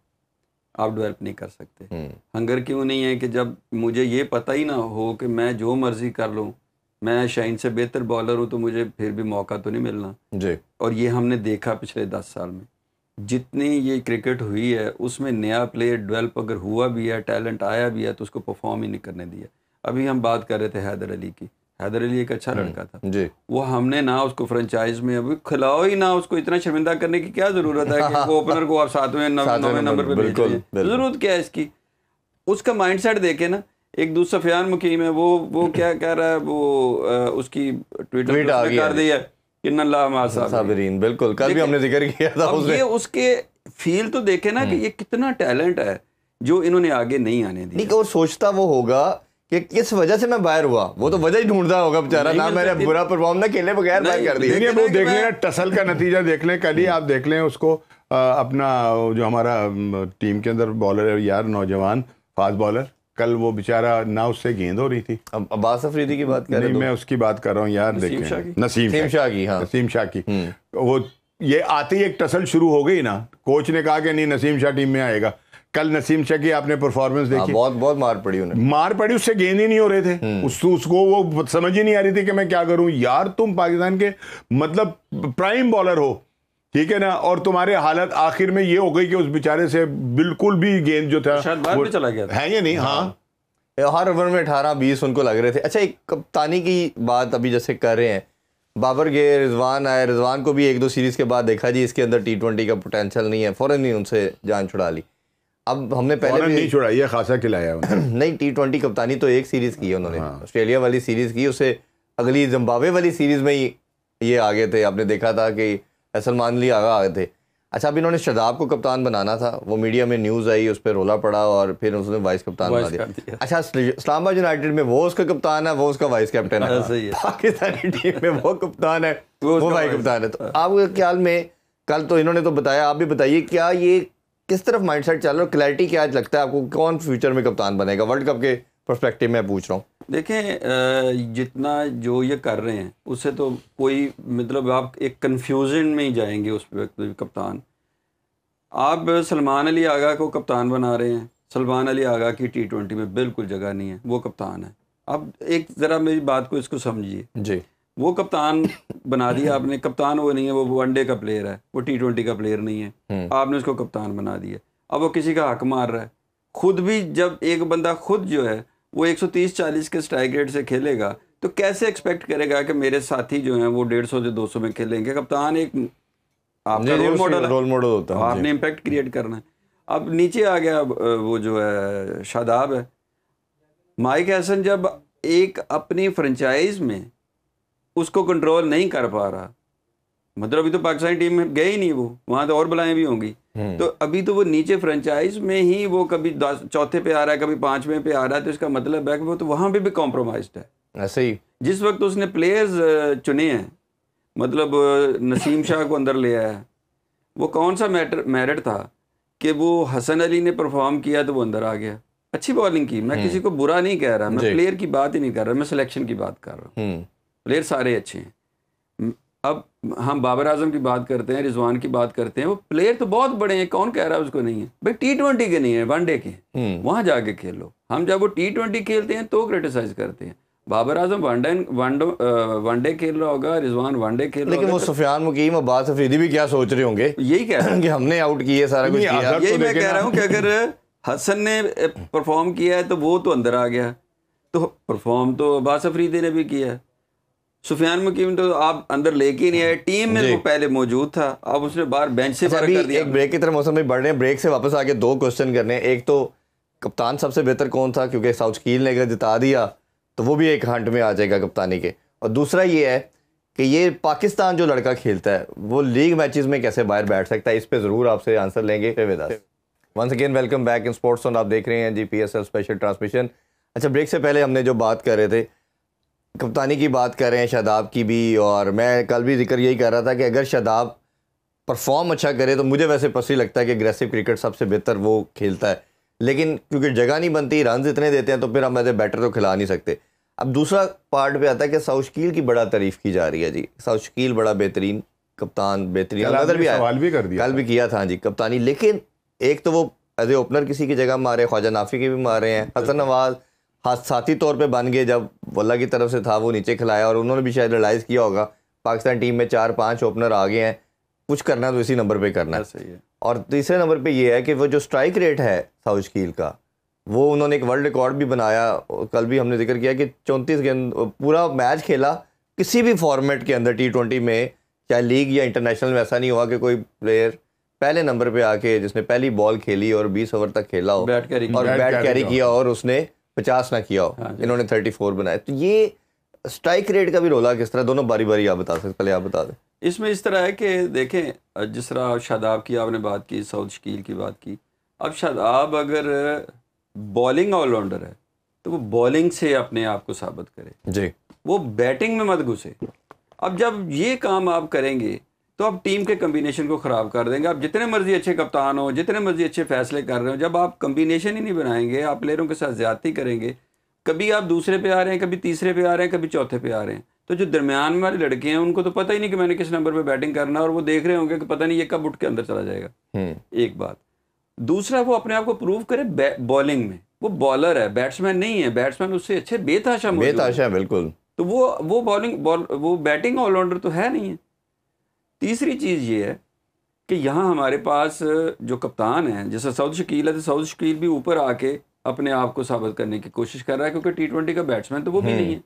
आप डेवलप नहीं कर सकते। हंगर क्यों नहीं है कि जब मुझे ये पता ही ना हो कि मैं जो मर्जी कर लूँ, मैं शाहीन से बेहतर बॉलर हूँ, तो मुझे फिर भी मौका तो नहीं मिलना जी। और ये हमने देखा पिछले 10 साल में जितनी ये क्रिकेट हुई है, उसमें नया प्लेयर डेवलप अगर हुआ भी है, टैलेंट आया भी है, तो उसको परफॉर्म ही नहीं करने दिया। अभी हम बात कर रहे थे हैदर अली की। हैदर अली एक अच्छा लड़का था जी। वो हमने ना उसको फ्रेंचाइज में अभी खिलाओ ही ना, उसको इतना शर्मिंदा करने की क्या जरूरत है कि वो ओपनर को आप 7वें 9वें नंबर पे भेज रहे हैं। जरूरत क्या है इसकी? उसका माइंडसेट देखे ना। एक दूसरा सफियान मुकीम है, वो क्या कह रहा है, वो उसकी ट्विटर पे कर दी है कि नल्ला साबिरीन। बिल्कुल, कल भी हमने जिक्र किया था उसने। ये उसके फील तो देखे ना कि ये कितना टैलेंट है जो इन्होंने आगे नहीं आने दिया। नहीं, और सोचता वो होगा कि किस वजह से मैं बाहर हुआ, वो तो वजह ही ढूंढता होगा बेचारा ना, मैंने बुरा परफॉर्म ना खेले बगैर बाहर कर दिया। वो देख लेना, टसल का नतीजा देख लें। कल ही आप देख लें उसको, अपना जो हमारा टीम के अंदर बॉलर है यार, नौजवान फास्ट बॉलर, कल वो बेचारा ना उससे गेंद हो रही थी। अब अब्बास अफरीदी की बात कर रहे हैं? मैं उसकी बात कर रहा हूँ यार, देखें नसीम शाह की। हाँ, नसीम शाह की। वो ये आते ही एक टसल शुरू हो गई ना। कोच ने कहा कि नहीं, नसीम शाह टीम में आएगा। कल नसीम शाह की आपने परफॉर्मेंस देखी, बहुत मार पड़ी उन्हें। मार पड़ी, उससे गेंद ही नहीं हो रहे थे। उसको वो समझ ही नहीं आ रही थी कि मैं क्या करूं। यार तुम पाकिस्तान के मतलब प्राइम बॉलर हो, ठीक है ना, और तुम्हारे हालत आखिर में ये हो गई कि उस बेचारे से बिल्कुल भी गेंद जो था वो चला गया है या नहीं। हाँ, हर ओवर में 18-20 उनको लग रहे थे। अच्छा, एक कप्तानी की बात अभी जैसे कर रहे हैं, बाबर गए, रिजवान आए, रिजवान को भी 1-2 सीरीज के बाद देखा जी इसके अंदर T20 का पोटेंशियल नहीं है, फौरन ही उनसे जान छुड़ा ली। अब हमने पहले भी नहीं छुड़ाई है, खासा खिलाया नहीं, T20 कप्तानी तो एक सीरीज की है उन्होंने। हाँ। ऑस्ट्रेलिया वाली सीरीज की, उससे अगली जिम्बाब्वे वाली सीरीज में ही ये आगे थे। आपने देखा था कि सलमान अली आगा आगे थे। अच्छा, अब इन्होंने शादाब को कप्तान बनाना था, वो मीडिया में न्यूज़ आई, उस पर रोला पड़ा और फिर उसने वाइस कप्तान बना दिया। अच्छा, इस्लामाबाद यूनाइटेड में वो उसका कप्तान है, वो उसका वाइस कैप्टन है। पाकिस्तानी टीम में वो कप्तान है, वो वाइस कप्तान है। तो आपके ख्याल में, कल तो इन्होंने तो बताया, आप भी बताइए, क्या ये किस तरफ माइंडसेट चल रहा है? क्लैरिटी क्या लगता है आपको, कौन फ्यूचर में कप्तान बनेगा? वर्ल्ड कप के पर्सपेक्टिव में पूछ रहा हूँ। देखें, जितना जो ये कर रहे हैं उससे तो कोई मतलब आप एक कंफ्यूजन में ही जाएंगे उस वक्त। कप्तान आप सलमान अली आगा को कप्तान बना रहे हैं। सलमान अली आगा की T20 में बिल्कुल जगह नहीं है, वो कप्तान है। अब एक ज़रा मेरी बात को इसको समझिए जी। वो कप्तान बना दिया आपने, कप्तान वो नहीं है, वो वनडे का प्लेयर है, वो T20 का प्लेयर नहीं है, आपने उसको कप्तान बना दिया। अब वो किसी का हक मार रहा है। खुद भी जब एक बंदा खुद जो है वो 130-40 के स्ट्राइक रेट से खेलेगा तो कैसे एक्सपेक्ट करेगा कि मेरे साथी जो हैं वो 150 से 200 में खेलेंगे? कप्तान एक आपका रोल मॉडल होता है, आपने इम्पैक्ट क्रिएट करना है। अब नीचे आ गया वो जो है शादाब है। माइक हैसन जब एक अपनी फ्रेंचाइज में उसको कंट्रोल नहीं कर पा रहा मतलब अभी तो पाकिस्तानी टीम में गए ही नहीं, वो वहां तो और बलाएं भी होंगी। तो अभी तो वो नीचे फ्रेंचाइज में ही वो कभी चौथे पे आ रहा है, कभी 5वें पे आ रहा है, तो इसका मतलब है कि वो तो वहां पे भी कॉम्प्रोमाइज्ड है। ऐसे ही जिस वक्त उसने प्लेयर्स चुने हैं, मतलब नसीम शाह को अंदर ले आया, वो कौन सा मेरिट था कि वो हसन अली ने परफॉर्म किया तो वो अंदर आ गया, अच्छी बॉलिंग की। मैं किसी को बुरा नहीं कह रहा, मैं प्लेयर की बात ही नहीं कर रहा, मैं सिलेक्शन की बात कर रहा हूँ। प्लेयर सारे अच्छे हैं। अब हम बाबर आजम की बात करते हैं, रिजवान की बात करते हैं, वो प्लेयर तो बहुत बड़े हैं, कौन कह रहा है उसको नहीं है भाई। T20 के नहीं है, वनडे के, वहां जाके खेलो। हम जब वो T20 खेलते हैं तो क्रिटिसाइज करते हैं। बाबर आजम वनडे खेल रहा होगा, रिजवान वनडे खेल रहा होगा। लेकिन वो सुफियान मुकीम, अब्बास अफरीदी भी क्या सोच रहे होंगे, यही कह रहा हूं कि हमने आउट किए, सारा कुछ किया। यही मैं कह रहा हूँ कि अगर हसन ने परफॉर्म किया है तो वो तो अंदर आ गया, तो परफॉर्म तो अब्बास अफरीदी ने भी किया है। सुफियान मुकीम तो आप अंदर लेके नहीं आए, टीम में वो पहले मौजूद था, अब उसने बाहर बेंच से बाहर कर दिया। एक ब्रेक की तरफ मौसम में बढ़ रहे हैं, ब्रेक से वापस आके 2 क्वेश्चन करने हैं। एक तो कप्तान सबसे बेहतर कौन था, क्योंकि साउथ शकील ने अगर जिता दिया तो वो भी एक हंट में आ जाएगा कप्तानी के। और दूसरा ये है कि ये पाकिस्तान जो लड़का खेलता है वो लीग मैचेस में कैसे बाहर बैठ सकता है, इस पे ज़रूर आपसे आंसर लेंगे। Once again welcome back in Sports On. आप देख रहे हैं जी PSL स्पेशल ट्रांसमिशन। अच्छा, ब्रेक से पहले हमने जो बात कर रहे थे, कप्तानी की बात कर रहे हैं, शादाब की भी, और मैं कल भी जिक्र यही कर रहा था कि अगर शादाब परफॉर्म अच्छा करे तो मुझे वैसे पर्सनली लगता है कि एग्रेसिव क्रिकेट सबसे बेहतर वो खेलता है, लेकिन क्योंकि जगह नहीं बनती, रन इतने देते हैं तो फिर हम ऐसे बैटर तो खिला नहीं सकते। अब दूसरा पार्ट पे आता है कि साउथ शकील की बड़ा तारीफ की जा रही है जी। साउथ शकील बड़ा बेहतरीन कप्तान, बेहतरीन नजर भी आया, सवाल भी कर दिया, कल भी किया था जी कप्तानी। लेकिन एक तो वो एज ए ओपनर किसी की जगह मारे, ख्वाजा नाफी की भी मारे हैं, हसन नवाज साथी तौर पे बन गए जब वल्ला की तरफ से था वो नीचे खिलाया, और उन्होंने भी शायद रियलाइज़ किया होगा पाकिस्तान टीम में 4-5 ओपनर आ गए हैं, कुछ करना तो इसी नंबर पे करना है। और तीसरे नंबर पे ये है कि वो जो स्ट्राइक रेट है साउथ शकील का, वो उन्होंने एक वर्ल्ड रिकॉर्ड भी बनाया। कल भी हमने जिक्र किया कि 34 गेंद पूरा मैच खेला किसी भी फॉर्मेट के अंदर T20 में, चाहे लीग या इंटरनेशनल में। ऐसा नहीं हुआ कि कोई प्लेयर पहले नंबर पे आके जिसने पहली बॉल खेली और 20 ओवर तक खेला हो, बैट कैरी किया और उसने 50 ना किया हो। इन्होंने 34 बनाए। तो ये स्ट्राइक रेट का भी रोला किस तरह, दोनों बारी बारी आप बता सकते, पहले आप बता दें। इसमें इस तरह है कि देखें, जिस तरह शादाब की आपने बात की, साउथ शकील की बात की, अब शादाब अगर बॉलिंग ऑलराउंडर है तो वो बॉलिंग से अपने आप को साबित करे जी, वो बैटिंग में मत घुसे। अब जब ये काम आप करेंगे तो आप टीम के कम्बिनेशन को ख़राब कर देंगे। आप जितने मर्जी अच्छे कप्तान हो, जितने मर्जी अच्छे फैसले कर रहे हो, जब आप कम्बिनेशन ही नहीं बनाएंगे, आप प्लेयरों के साथ ज़्यादती करेंगे, कभी आप दूसरे पे आ रहे हैं, कभी तीसरे पे आ रहे हैं, कभी चौथे पे आ रहे हैं, तो जो दरमियान में वाले लड़के हैं उनको तो पता ही नहीं कि मैंने किस नंबर पे बैटिंग करना, और वो देख रहे होंगे कि पता नहीं ये कब उठ के अंदर चला जाएगा। एक बात। दूसरा, वो अपने आप को प्रूव करे बॉलिंग में। वो बॉलर है, बैट्समैन नहीं है। बैट्समैन उससे अच्छे बेतहाशा बिल्कुल। तो वो वो बैटिंग ऑलराउंडर तो है नहीं है। तीसरी चीज़ ये है कि यहाँ हमारे पास जो कप्तान है, जैसे साउथ शकील है, तो साउथ शकील भी ऊपर आके अपने आप को साबित करने की कोशिश कर रहा है, क्योंकि T20 का बैट्समैन तो वो भी नहीं है।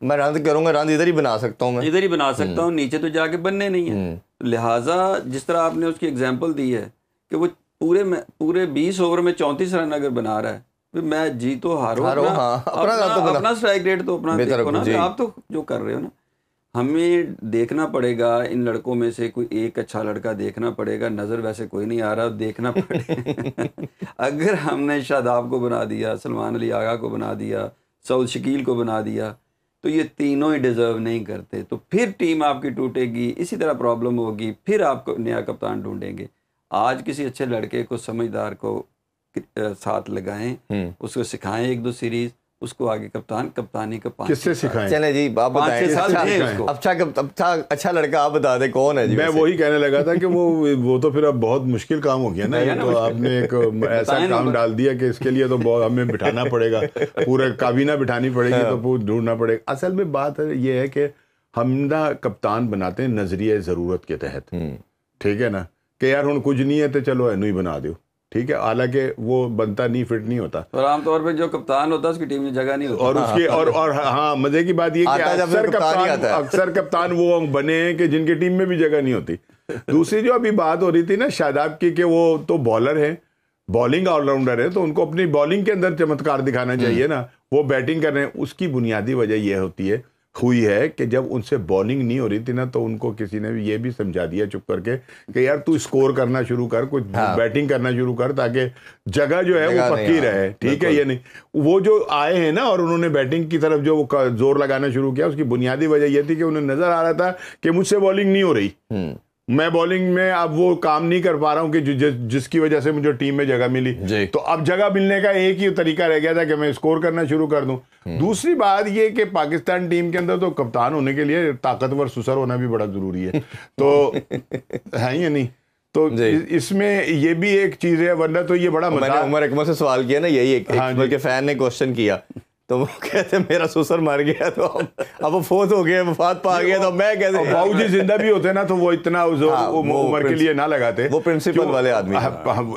मैं रन करूंगा, रन इधर ही बना सकता हूँ, मैं इधर ही बना सकता हूँ, नीचे तो जाके बनने नहीं है। लिहाजा जिस तरह आपने उसकी एग्जांपल दी है कि वो पूरे 20 ओवर में 34 रन अगर बना रहा है, फिर मैं जीतो हारो अपना स्ट्राइक रेट तो अपना देखो ना। आप तो जो कर रहे हो ना, हमें देखना पड़ेगा इन लड़कों में से कोई एक अच्छा लड़का देखना पड़ेगा। नज़र वैसे कोई नहीं आ रहा, देखना पड़ेगा। अगर हमने शादाब को बना दिया, सलमान अली आगा को बना दिया, साउथ शकील को बना दिया, तो ये तीनों ही डिज़र्व नहीं करते, तो फिर टीम आपकी टूटेगी, इसी तरह प्रॉब्लम होगी, फिर आपको नया कप्तान ढूंढेंगे। आज किसी अच्छे लड़के को, समझदार को साथ लगाएं, उसको सिखाएं 1-2 सीरीज, उसको आगे कप्तानी का किससे सिखाएं? चले जी, आप बताएं। अच्छा लड़का आप बता दें कौन है जी? मैं वही कहने लगा था कि वो तो फिर अब बहुत मुश्किल काम हो गया ना। ये तो आपने एक ऐसा काम डाल दिया कि इसके लिए तो हमें बिठाना पड़ेगा, पूरा काबीना बिठानी पड़ेगी, तो पूरा ढूंढना पड़ेगा। असल में बात ये है कि हम ना कप्तान बनाते हैं नजरिए ज़रूरत के तहत, ठीक है ना, कि यार हूँ कुछ नहीं है तो चलो एनू ही बना दो, ठीक है। हालांकि वो बनता नहीं, फिट नहीं होता, और आमतौर पे जो कप्तान होता है उसकी टीम में जगह नहीं होती। और उसकी और हाँ, मजे की बात ये कि अक्सर कप्तान वो बने हैं कि जिनकी टीम में भी जगह नहीं होती। दूसरी जो अभी बात हो रही थी ना शादाब की, कि वो तो बॉलर है, बॉलिंग ऑलराउंडर है, तो उनको अपनी बॉलिंग के अंदर चमत्कार दिखाना चाहिए ना। वो बैटिंग कर रहे हैं, उसकी बुनियादी वजह यह होती है हुई है कि जब उनसे बॉलिंग नहीं हो रही थी ना, तो उनको किसी ने ये भी समझा दिया चुप करके कि यार तू स्कोर करना शुरू कर, कुछ बैटिंग करना शुरू कर, ताकि जगह जो है वो पक्की रहे, ठीक है ये नहीं। वो जो आए हैं ना और उन्होंने बैटिंग की तरफ जो जोर लगाना शुरू किया, उसकी बुनियादी वजह यह थी कि उन्हें नजर आ रहा था कि मुझसे बॉलिंग नहीं हो रही, मैं बॉलिंग में अब वो काम नहीं कर पा रहा हूं कि जिसकी वजह से मुझे टीम में जगह मिली। तो अब जगह मिलने का एक ही तरीका रह गया था कि मैं स्कोर करना शुरू कर दूं। दूसरी बात ये कि पाकिस्तान टीम के अंदर तो कप्तान होने के लिए ताकतवर सुसर होना भी बड़ा जरूरी है, तो है ये नहीं, तो इसमें ये भी एक चीज है, वरना तो ये बड़ा मैंने उमर अकमल से सवाल किया ना, यही एक के फैन ने क्वेश्चन किया, तो वो कहते मेरा ससुर मर गया, तो अब वो फोत हो गया, वफात पा गया, तो मैं कहते बाबूजी जिंदा भी होते ना तो वो इतना उम्र के लिए ना लगाते, वो प्रिंसिपल वाले आदमी,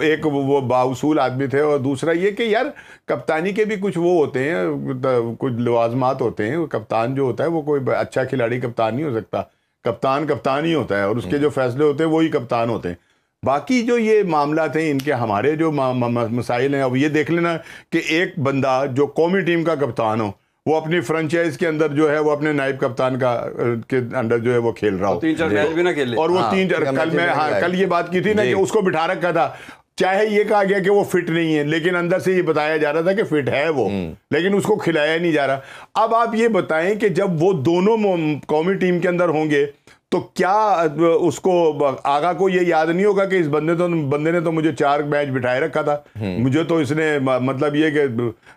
एक वो बाउसूल आदमी थे। और दूसरा ये कि यार कप्तानी के भी कुछ वो होते हैं, कुछ लवाजमात होते हैं। कप्तान जो होता है वो कोई अच्छा खिलाड़ी कप्तान नहीं हो सकता, कप्तान कप्तान ही होता है और उसके जो फैसले होते हैं वही कप्तान होते हैं। बाकी जो ये मामला थे इनके, हमारे जो मसाइल हैं, अब ये देख लेना कि एक बंदा जो कौमी टीम का कप्तान हो, वो अपनी फ्रेंचाइज के अंदर जो है वो अपने नायब कप्तान का के अंदर जो है वो खेल रहा हो, 3-4 मैच भी ना खेले, और वो 3-4 कल ये बात की थी ना कि उसको बिठा रखा था, चाहे ये कहा गया कि वो फिट नहीं है, लेकिन अंदर से ये बताया जा रहा था कि फिट है वो, लेकिन उसको खिलाया नहीं जा रहा। अब आप ये बताएं कि जब वो दोनों कौमी टीम के अंदर होंगे तो क्या उसको आगा को ये याद नहीं होगा कि इस बंदे ने तो मुझे 4 मैच बिठाए रखा था, मुझे तो इसने मतलब ये कि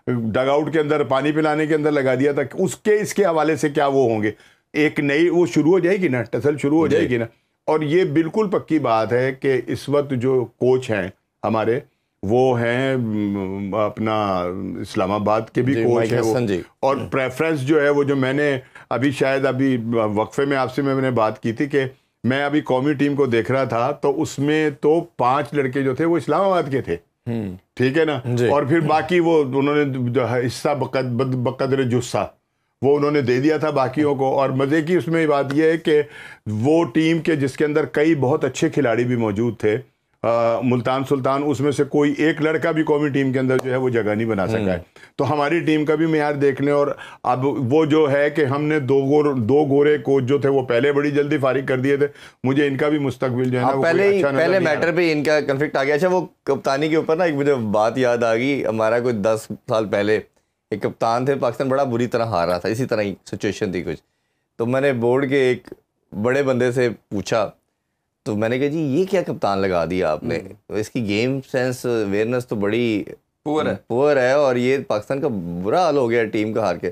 डगआउट के अंदर पानी पिलाने के अंदर लगा दिया था। उसके इसके हवाले से क्या वो होंगे, एक नई वो शुरू हो जाएगी ना, टसल शुरू हो जाएगी ना। और ये बिल्कुल पक्की बात है कि इस वक्त जो कोच हैं हमारे, वो हैं अपना इस्लामाबाद के भी कोच हैं वो, और प्रेफरेंस जो है वो, जो मैंने अभी वक्फे में आपसे मैंने बात की थी कि मैं अभी कौमी टीम को देख रहा था, तो उसमें तो 5 लड़के जो थे वो इस्लामाबाद के थे, ठीक है ना, और फिर बाकी वो उन्होंने हिस्सा बकदर जुस्सा वो उन्होंने दे दिया था बाकियों को। और मजे की उसमें बात यह है कि वो टीम के जिसके अंदर कई बहुत अच्छे खिलाड़ी भी मौजूद थे, मुल्तान सुल्तान, उसमें से कोई एक लड़का भी कौमी टीम के अंदर जो है वो जगह नहीं बना सका है। तो हमारी टीम का भी मेयार देख लें। और अब वो जो है कि हमने दो गोरे कोच जो थे वो पहले बड़ी जल्दी फारिग कर दिए थे, मुझे इनका भी मुस्तकबिल जो है ना पहले मैटर पे इनका कन्फ्लिक्ट आ गया। अच्छा, वो कप्तानी के ऊपर ना एक मुझे बात याद आ गई, हमारा कोई 10 साल पहले एक कप्तान थे, पाकिस्तान बड़ा बुरी तरह हार रहा था, इसी तरह ही सिचुएशन थी कुछ, तो मैंने बोर्ड के एक बड़े बंदे से पूछा, तो मैंने कहा जी ये क्या कप्तान लगा दिया आपने, इसकी गेम सेंस अवेयरनेस तो बड़ी पुअर है और ये पाकिस्तान का बुरा हाल हो गया टीम का हार के।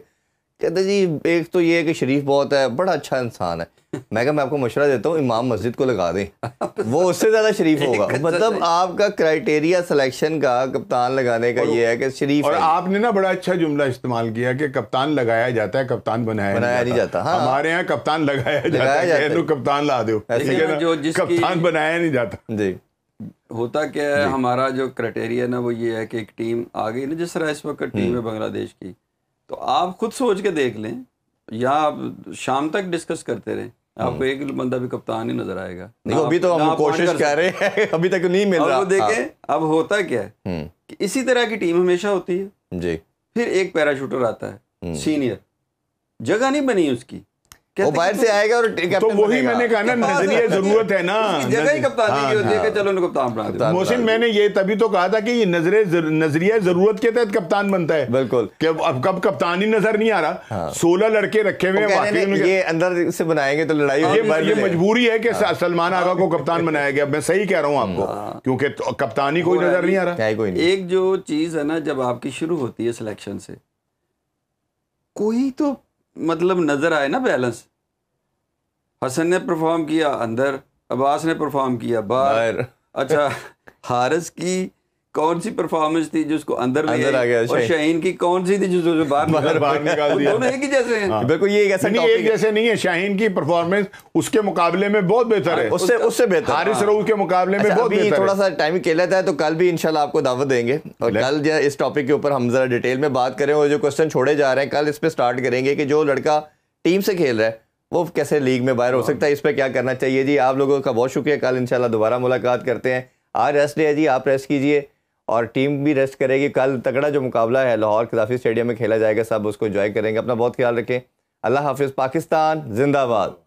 कहते जी एक तो ये है कि शरीफ बहुत है, बड़ा अच्छा इंसान है। मैं कहा मैं आपको मशवरा देता हूँ, इमाम मस्जिद को लगा दें, वो उससे ज़्यादा शरीफ होगा। मतलब आपका क्राइटेरिया सिलेक्शन का कप्तान लगाने का ये है कि शरीफ। और आपने ना बड़ा अच्छा जुमला इस्तेमाल किया कि कप्तान लगाया जाता है, कप्तान बनाया नहीं जाता। हाँ, हमारे यहाँ कप्तान लगाया जाता है, तो कप्तान ला दो, कप्तान बनाया नहीं जाता जी। होता क्या है, हमारा जो क्राइटेरिया ना वो ये है कि एक टीम आ गई ना, जिस तरह इस वक्त टीम है बांग्लादेश की, तो आप खुद सोच के देख लें या आप शाम तक डिस्कस करते रहें, आपको एक बंदा भी कप्तान ही नजर आएगा। नहीं, अभी तो हम कोशिश कर रहे हैं, अभी तक नहीं मिल रहा। अब देखें अब होता क्या है कि इसी तरह की टीम हमेशा होती है जी। फिर एक पैराशूटर आता है सीनियर, जगह नहीं बनी उसकी, वो बाहर से आएगा और तो वही मैंने कहा ना, नजरिया जरूरत है ना, जगह ही कप्तानी की होती है कि चलो उन्हें कप्तान बना दो। मोहसिन, मैंने ये तभी तो कहा था कि ये नजरिया जरूरत के तहत कप्तान बनता है। बिल्कुल, कि अब कब कप्तान ही नजर नहीं आ रहा। 16 लड़के रखे हुए हैं, ये अंदर से बनाएंगे तो लड़ाई होगी। ये मजबूरी है कि सलमान आगा को कप्तान बनाया गया। मैं सही कह रहा हूँ आपको, क्योंकि कप्तानी कोई नजर नहीं आ रहा। एक जो चीज है ना, जब आपकी शुरू होती है सिलेक्शन से, कोई तो मतलब नजर आए ना बैलेंस। हसन ने परफॉर्म किया अंदर, अब्बास ने परफॉर्म किया बाहर। अच्छा, हारिस की कौन सी परफॉर्मेंस थी जो उसको अंदर ले आ गया, और शाहीन की कौन सी थी जो बाहर निकाल दिया। दोनों एक ही जैसे हैं। बिल्कुल, ये ऐसा नहीं, एक जैसे नहीं है। शाहीन की परफॉर्मेंस उसके मुकाबले में बहुत बेहतर है, उससे बेहतर हारिस रऊफ के मुकाबले में बहुत बेहतर है। थोड़ा सा टाइम खेला था, तो कल भी इंशाल्लाह आपको दावत देंगे, और कल इस टॉपिक के ऊपर हम जरा डिटेल में बात करें, और जो क्वेश्चन छोड़े जा रहे हैं कल इस पे स्टार्ट करेंगे कि जो लड़का टीम से खेल रहा है वो कैसे लीग में बाहर हो सकता है, इस पे क्या करना चाहिए जी। आप लोगों का बहुत शुक्रिया, कल इंशाल्लाह दोबारा मुलाकात करते हैं। आज रेस्ट डे है जी, आप रेस्ट कीजिए और टीम भी रेस्ट करेगी। कल तगड़ा जो मुकाबला है लाहौर कदाफी स्टेडियम में खेला जाएगा, सब उसको एंजॉय करेंगे। अपना बहुत ख्याल रखें, अल्लाह हाफिज़। पाकिस्तान जिंदाबाद।